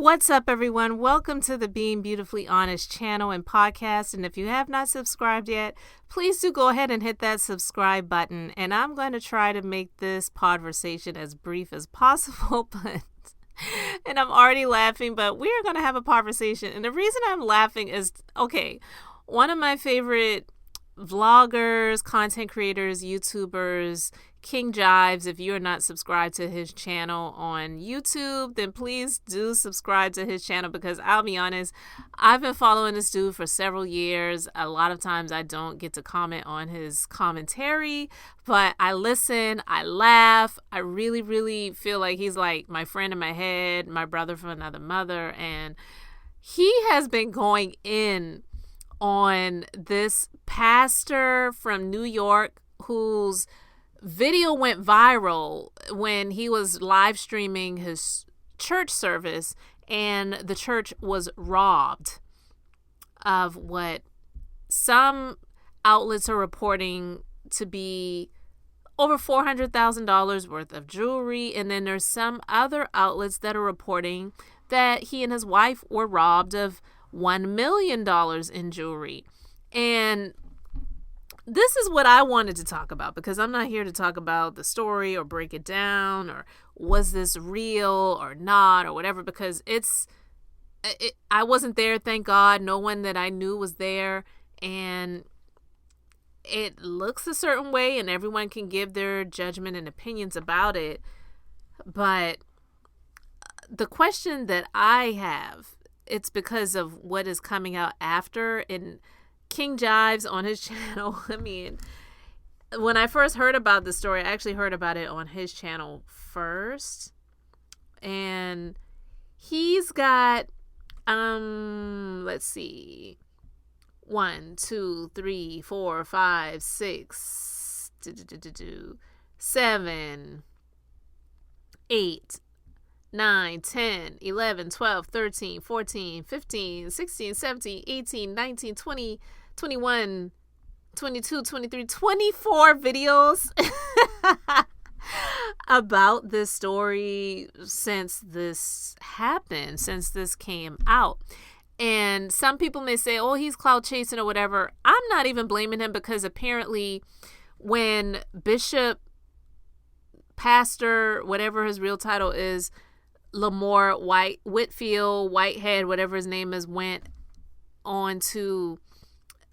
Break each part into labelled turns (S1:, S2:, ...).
S1: What's up, everyone? Welcome to the Being Beautifully Honest channel and podcast. And if you have not subscribed yet, please do go ahead and hit that subscribe button. And I'm going to try to make this conversation as brief as possible, and I'm already laughing, but we're going to have a conversation. And the reason I'm laughing is, okay, one of my favorite vloggers, content creators, YouTubers, kingjives. If you're not subscribed to his channel on YouTube, then please do subscribe to his channel, because I'll be honest, I've been following this dude for several years. A lot of times I don't get to comment on his commentary, but I listen, I laugh. I really, really feel like he's like my friend in my head, my brother from another mother. And he has been going in on this pastor from New York whose video went viral when he was live streaming his church service, and the church was robbed of what some outlets are reporting to be over $400,000 worth of jewelry. And then there's some other outlets that are reporting that he and his wife were robbed of $1 million in jewelry. And this is what I wanted to talk about, because I'm not here to talk about the story or break it down or was this real or not or whatever, because I wasn't there, thank God. No one that I knew was there, and it looks a certain way and everyone can give their judgment and opinions about it. But the question that I have, it's because of what is coming out after. And kingjives on his channel, I mean, when I first heard about the story, I actually heard about it on his channel first, and he's got let's see, 1 2 3 4 5 6 7 8 9 10 11 12 13 14 15 16 17 18 19 20 21 22 23 24 videos about this story since this happened, since this came out. And some people may say, oh, he's clout chasing or whatever. I'm not even blaming him, because apparently when Bishop, Pastor, whatever his real title is, Lamor, Whitehead, whatever his name is, went on to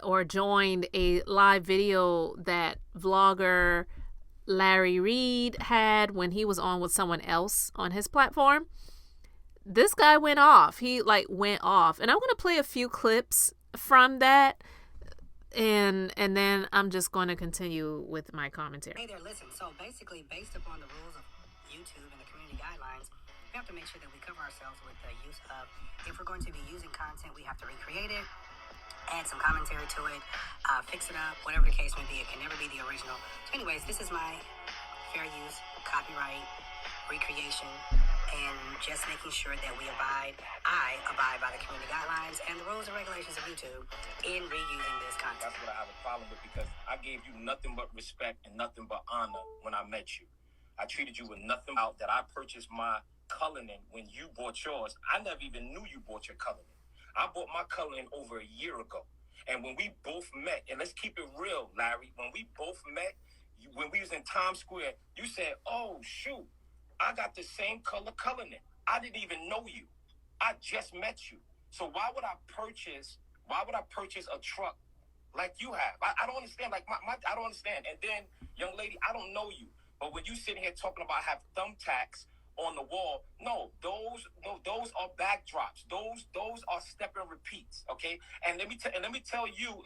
S1: or joined a live video that vlogger Larry Reid had when he was on with someone else on his platform. This guy went off. He went off. And I'm going to play a few clips from that, and then I'm just going to continue with my commentary.
S2: Hey there, listen. So basically, based upon the rules of YouTube and the community guidelines, we have to make sure that we cover ourselves with the use of, if we're going to be using content, we have to recreate it, add some commentary to it, fix it up, whatever the case may be. It can never be the original. So anyways, this is my fair use, copyright, recreation, and just making sure that I abide by the community guidelines and the rules and regulations of YouTube in reusing this content.
S3: That's what I have a problem with, because I gave you nothing but respect and nothing but honor when I met you. I treated you with nothing out that I purchased my coloring when you bought yours. I never even knew you bought your coloring. I bought my coloring over a year ago. And when we both met, and let's keep it real, Larry, when we both met, when we was in Times Square, you said, oh, shoot, I got the same color coloring. I didn't even know you. I just met you. So why would I purchase a truck like you have? I don't understand. I don't understand. And then, young lady, I don't know you. But when you sitting here talking about have thumbtacks on the wall, no, those are backdrops. Those are step and repeats. Okay. And let me tell you,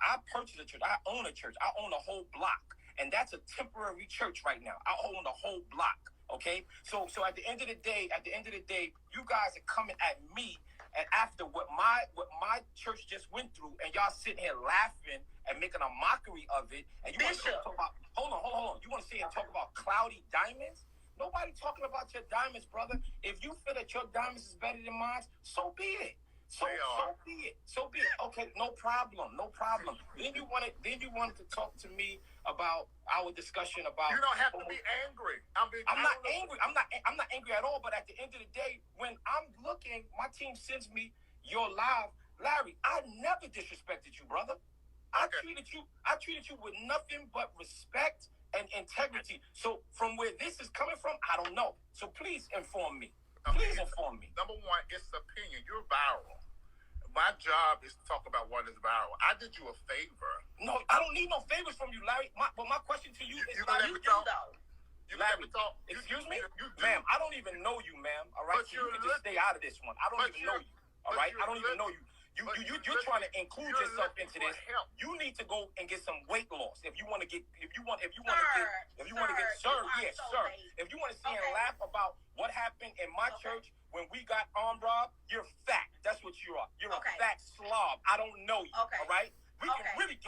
S3: I purchased a church. I own a church. I own a whole block, and that's a temporary church right now. I own the whole block. Okay. So at the end of the day, you guys are coming at me, and after what my church just went through, and y'all sitting here laughing and making a mockery of it, and you want to talk about, hold on. You want to sit here and talk about cloudy diamonds? Nobody talking about your diamonds, brother. If you feel that your diamonds is better than mine, so be it. So be it. So be it. Okay, no problem. Then you wanted to talk to me about our discussion about.
S4: You don't have to be angry.
S3: I'm not angry. I'm not angry at all. But at the end of the day, when I'm looking, my team sends me your live, Larry. I never disrespected you, brother. I treated you with nothing but respect and integrity. So from where this is coming from, I don't know. So please inform me. Please inform me.
S4: Number one, it's opinion. You're viral. My job is to talk about what is viral. I did you a favor.
S3: No, I don't need no favors from you, Larry. But my question to you is,
S4: Larry,
S3: you
S4: do though. You
S3: Larry,
S4: talk.
S3: Excuse me? Ma'am, I don't even know you, ma'am. All right? So you can just stay out of this one. I don't even know you. All right? I don't even know you. You're trying to include yourself into this. You need to go and get some weight loss if you want to get If you want to get served, yes, sir. If you want to see and laugh about what happened in my church when we got armed robbed, you're fat. That's what you are. You're a fat slob. I don't know you. All right. We can really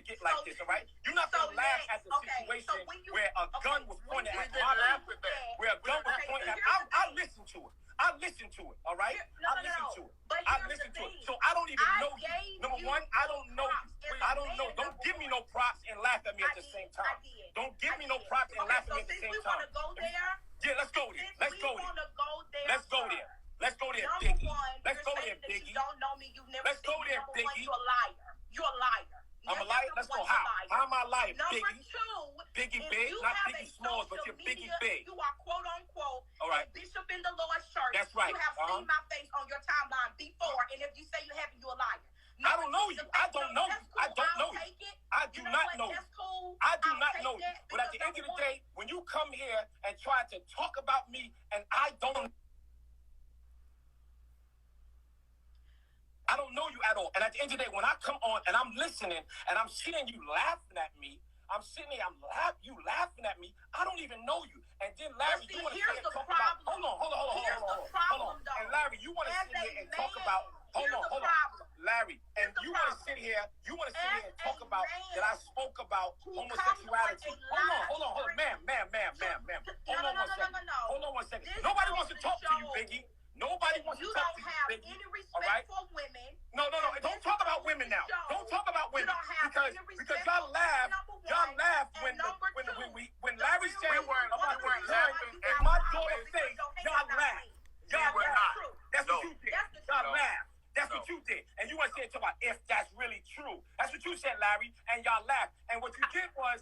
S3: get like this. All right. You're not gonna laugh at the situation where a gun was pointed at my people. Where a gun was pointed at. I listened to it. All right. I listened to it. So I don't even know you. Number one, I don't know you. I don't know. Don't give me no props and laugh at me at the same time. Don't give me no props and laugh at me at the same time. Yeah, let's go there. Let's go there, Biggie. Let's go there, Biggie. Let's go there, Biggie.
S2: You're a liar.
S3: I'm a liar? Let's go. How am I lying, Biggie?
S2: Number two,
S3: Biggie Big, not Biggie Smalls, but you're Biggie Big.
S2: You are quote unquote
S3: a
S2: bishop in the Lord's church.
S3: That's right.
S2: You have seen my face on your timeline before, and if you say you haven't, you're a liar.
S3: I don't know you. I don't know you. I don't know you. I do not know you. I do not know you. But at the end of the day, when you come here and try to talk about me and I don't know you at all. And at the end of the day, when I come on and I'm listening and I'm seeing you laughing at me, you laughing at me. I don't even know you. And then Larry, you want to sit and talk about. Hold on. And Larry, you want to sit here and talk about. Hold on. Larry, and you want to sit here and talk about that I spoke about homosexuality. Hold on, ma'am. Hold on one second. Nobody wants to talk to you, Biggie. Nobody wants to talk to you, Biggie.
S2: You don't have any respect for women.
S3: No. Don't talk about women now. Don't talk about women because y'all laugh when Larry said about the gun in my daughter's face. Y'all laugh. That's what you did. Y'all laugh. That's what you did. And you want to say about if that's really true. That's what you said, Larry, and y'all laughed. And what you did was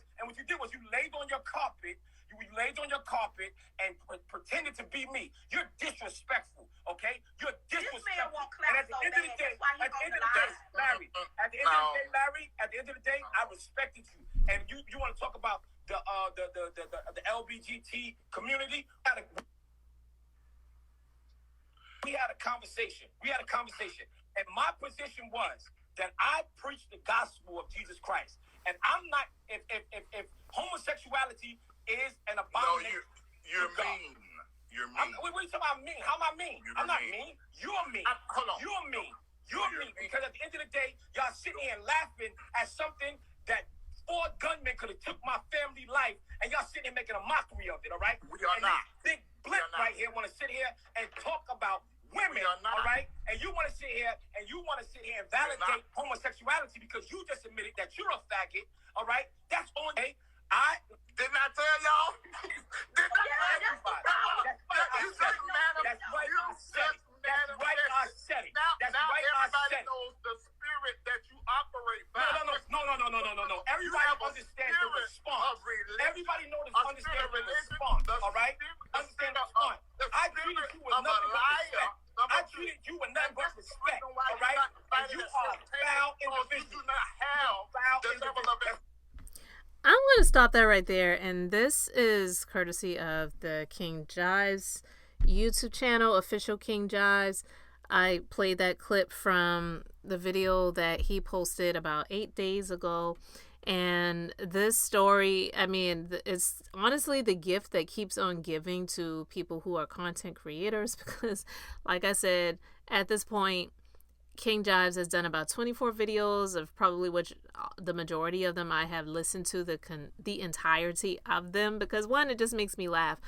S3: you laid on your carpet. You laid on your carpet and pretended to be me. You're disrespectful, okay? You're disrespectful. And at the end of the day, Larry, I respected you. And you want to talk about the LGBT community? We had a conversation. And my position was that I preached the gospel of Jesus Christ. And I'm not, if homosexuality is an abomination.
S4: No, you're mean. You're mean.
S3: What are you talking about mean? How am I mean? I'm not mean. You're mean.
S4: Hold on.
S3: You're mean. Because at the end of the day, y'all sitting here laughing at something that 4 gunmen could have took my family life, and y'all sitting here making a mockery of it, all right?
S4: We are not.
S3: Big Blip right here want to sit here and talk about women, all right? And you want to sit here and validate homosexuality because you just admitted that you're a faggot, all right? That's on me. I
S4: didn't I tell y'all? That's right, I said it. Now everybody knows the spirit that you operate by.
S3: No. Everybody understands the response. Everybody understands the response, all right? Understand the response. I treated you with nothing but respect. I treated you with nothing but respect, all right? And you are a foul individual.
S4: You do not have the level of.
S1: I'm going to stop that right there. And this is courtesy of the Kingjives YouTube channel, official Kingjives. I played that clip from the video that he posted about 8 days ago. And this story, I mean, it's honestly the gift that keeps on giving to people who are content creators because, like I said, at this point, Kingjives has done about 24 videos of probably which the majority of them I have listened to the entirety of them because one, it just makes me laugh.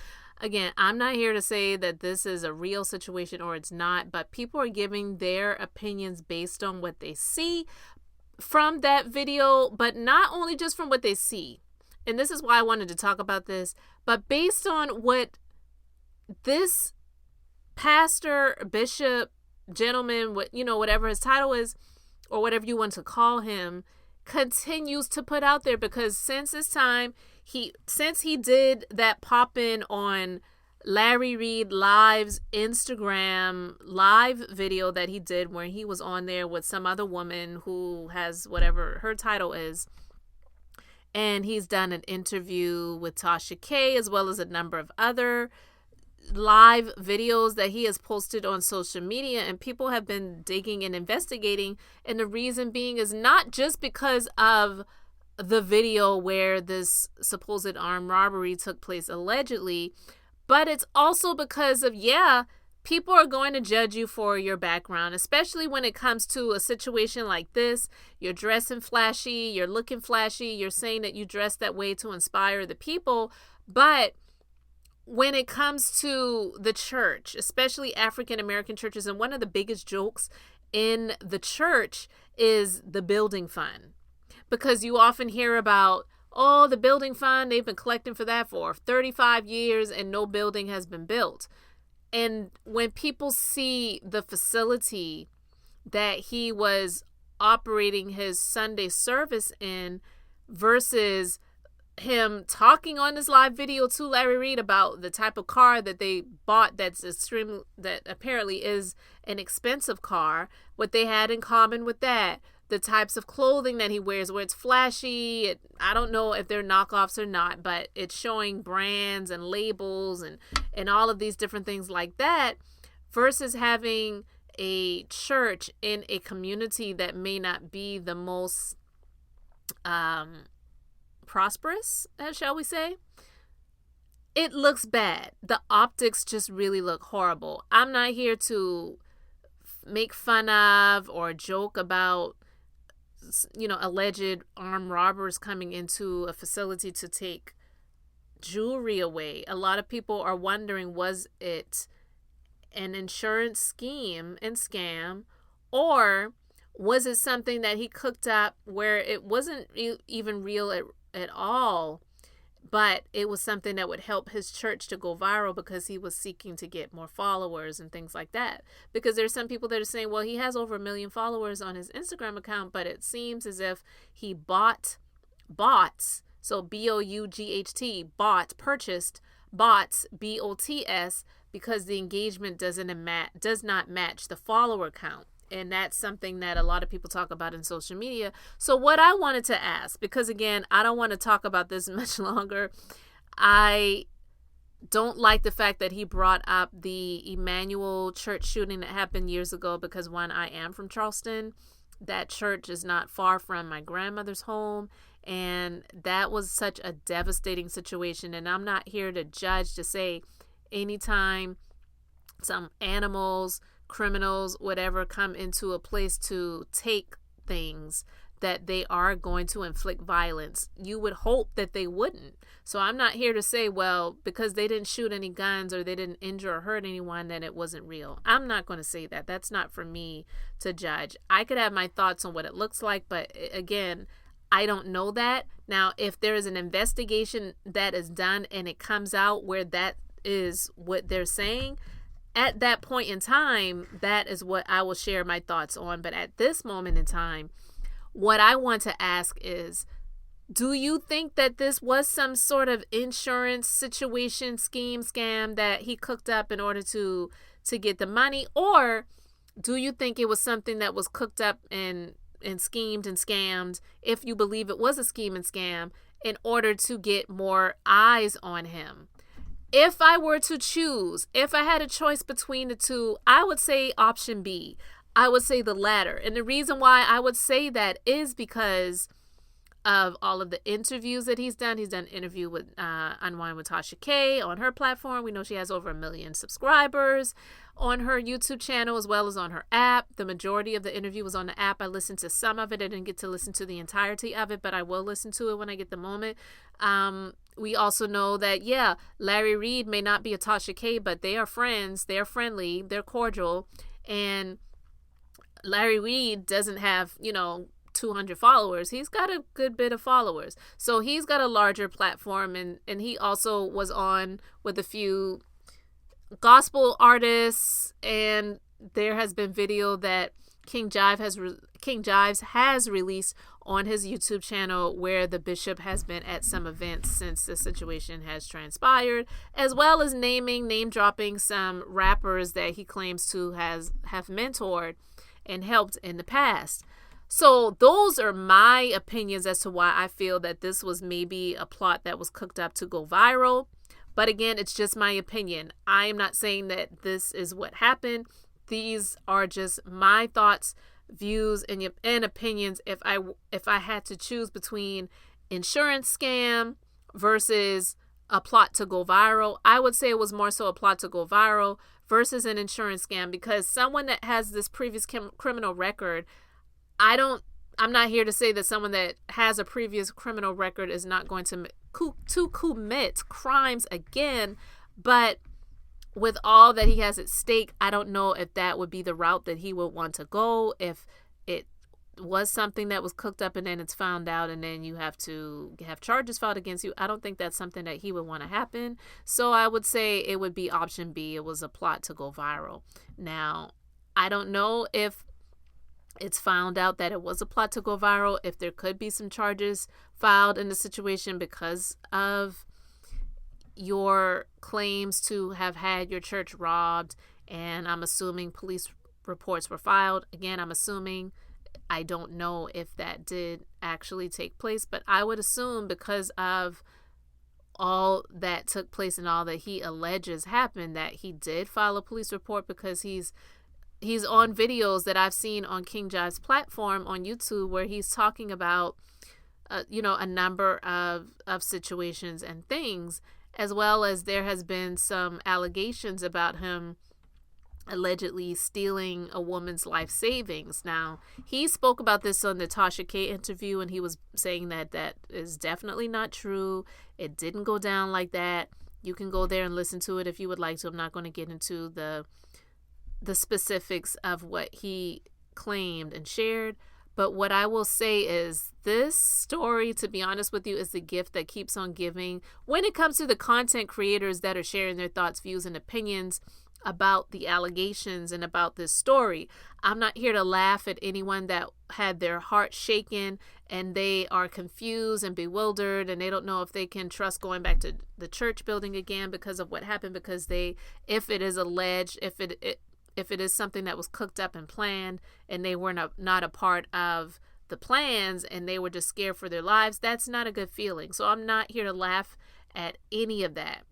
S1: Again, I'm not here to say that this is a real situation or it's not, but people are giving their opinions based on what they see from that video, but not only just from what they see. And this is why I wanted to talk about this, but based on what this pastor, bishop, gentleman, whatever his title is, or whatever you want to call him, continues to put out there. Because since this time, since he did that pop-in on Larry Reid Live's Instagram live video that he did, where he was on there with some other woman who has whatever her title is, and he's done an interview with Tasha K, as well as a number of other live videos that he has posted on social media, and people have been digging and investigating. And the reason being is not just because of the video where this supposed armed robbery took place allegedly, but it's also because of, people are going to judge you for your background, especially when it comes to a situation like this. You're dressing flashy, you're looking flashy, you're saying that you dress that way to inspire the people. But when it comes to the church, especially African American churches, and one of the biggest jokes in the church is the building fund. Because you often hear about, the building fund, they've been collecting for that for 35 years and no building has been built. And when people see the facility that he was operating his Sunday service in versus him talking on this live video to Larry Reid about the type of car that they bought that apparently is an expensive car, what they had in common with that, the types of clothing that he wears where it's flashy. I don't know if they're knockoffs or not, but it's showing brands and labels and all of these different things like that, versus having a church in a community that may not be the most prosperous, shall we say. It looks bad. The optics just really look horrible. I'm not here to make fun of or joke about alleged armed robbers coming into a facility to take jewelry away. A lot of people are wondering, was it an insurance scheme and scam, or was it something that he cooked up where it wasn't even real at all, but it was something that would help his church to go viral because he was seeking to get more followers and things like that? Because there's some people that are saying, well, he has over 1 million followers on his Instagram account, but it seems as if he bought bots. So BOUGHT, purchased bots, BOTS, because the engagement does not match the follower count. And that's something that a lot of people talk about in social media. So what I wanted to ask, because again, I don't want to talk about this much longer. I don't like the fact that he brought up the Emmanuel church shooting that happened years ago, because one, I am from Charleston. That church is not far from my grandmother's home. And that was such a devastating situation. And I'm not here to judge, to say anytime some animals, criminals, whatever, come into a place to take things, that they are going to inflict violence. You would hope that they wouldn't. So I'm not here to say, well, because they didn't shoot any guns or they didn't injure or hurt anyone, then it wasn't real. I'm not going to say that. That's not for me to judge. I could have my thoughts on what it looks like, but again, I don't know that. Now, if there is an investigation that is done and it comes out where that is what they're saying, at that point in time, that is what I will share my thoughts on. But at this moment in time, what I want to ask is, do you think that this was some sort of insurance situation, scheme, scam that he cooked up in order to get the money? Or do you think it was something that was cooked up and schemed and scammed, if you believe it was a scheme and scam, in order to get more eyes on him? If I were to choose, if I had a choice between the two, I would say option B. I would say the latter. And the reason why I would say that is because of all of the interviews that he's done. He's done an interview with Unwind with Tasha K on her platform. We know she has over 1 million subscribers on her YouTube channel as well as on her app. The majority of the interview was on the app. I listened to some of it. I didn't get to listen to the entirety of it, but I will listen to it when I get the moment. We also know that, yeah, Larry Reid may not be a Tasha K, but they are friends. They're friendly. They're cordial. And Larry Reid doesn't have, 200 followers. He's got a good bit of followers. So he's got a larger platform, and he also was on with a few gospel artists, and there has been video that Kingjives has released on his YouTube channel where the bishop has been at some events since the situation has transpired, as well as name dropping some rappers that he claims to have mentored and helped in the past. So those are my opinions as to why I feel that this was maybe a plot that was cooked up to go viral. But again, it's just my opinion. I am not saying that this is what happened. These are just my thoughts, views, and opinions. If I had to choose between insurance scam versus a plot to go viral, I would say it was more so a plot to go viral versus an insurance scam, because someone that has this previous criminal record, I'm not here to say that someone that has a previous criminal record is not going to commit crimes again, but with all that he has at stake, I don't know if that would be the route that he would want to go. If it was something that was cooked up and then it's found out and then you have to have charges filed against you, I don't think that's something that he would want to happen. So I would say it would be option B. It was a plot to go viral. Now, I don't know if it's found out that it was a plot to go viral, if there could be some charges filed in the situation because of your claims to have had your church robbed, and I'm assuming police reports were filed. Again, I'm assuming. I don't know if that did actually take place, but I would assume because of all that took place and all that he alleges happened that he did file a police report, because he's on videos that I've seen on Kingjives' platform on YouTube where he's talking about, a number of situations and things, as well as there has been some allegations about him allegedly stealing a woman's life savings. Now, he spoke about this on the Tasha K interview, and he was saying that that is definitely not true. It didn't go down like that. You can go there and listen to it if you would like to. I'm not going to get into the specifics of what he claimed and shared. But what I will say is this story, to be honest with you, is the gift that keeps on giving when it comes to the content creators that are sharing their thoughts, views, and opinions about the allegations and about this story. I'm not here to laugh at anyone that had their heart shaken and they are confused and bewildered and they don't know if they can trust going back to the church building again because of what happened, because if it is alleged, if it is something that was cooked up and planned and they were not a part of the plans and they were just scared for their lives, that's not a good feeling. So I'm not here to laugh at any of that.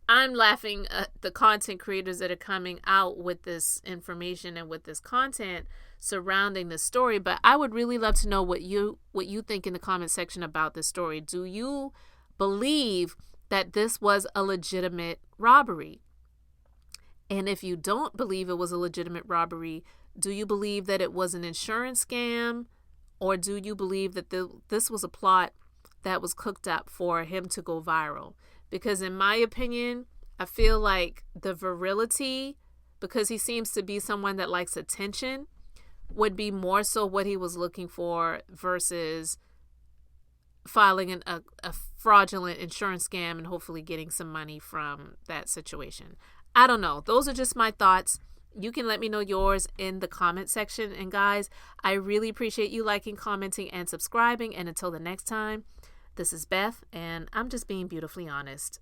S1: I'm laughing at the content creators that are coming out with this information and with this content surrounding the story. But I would really love to know what you think in the comment section about this story. Do you believe that this was a legitimate robbery? And if you don't believe it was a legitimate robbery, do you believe that it was an insurance scam? Or do you believe that this was a plot that was cooked up for him to go viral? Because in my opinion, I feel like the virility, because he seems to be someone that likes attention, would be more so what he was looking for versus filing a fraudulent insurance scam and hopefully getting some money from that situation. I don't know. Those are just my thoughts. You can let me know yours in the comment section. And guys, I really appreciate you liking, commenting, and subscribing. And until the next time, this is Beth, and I'm just being beautifully honest.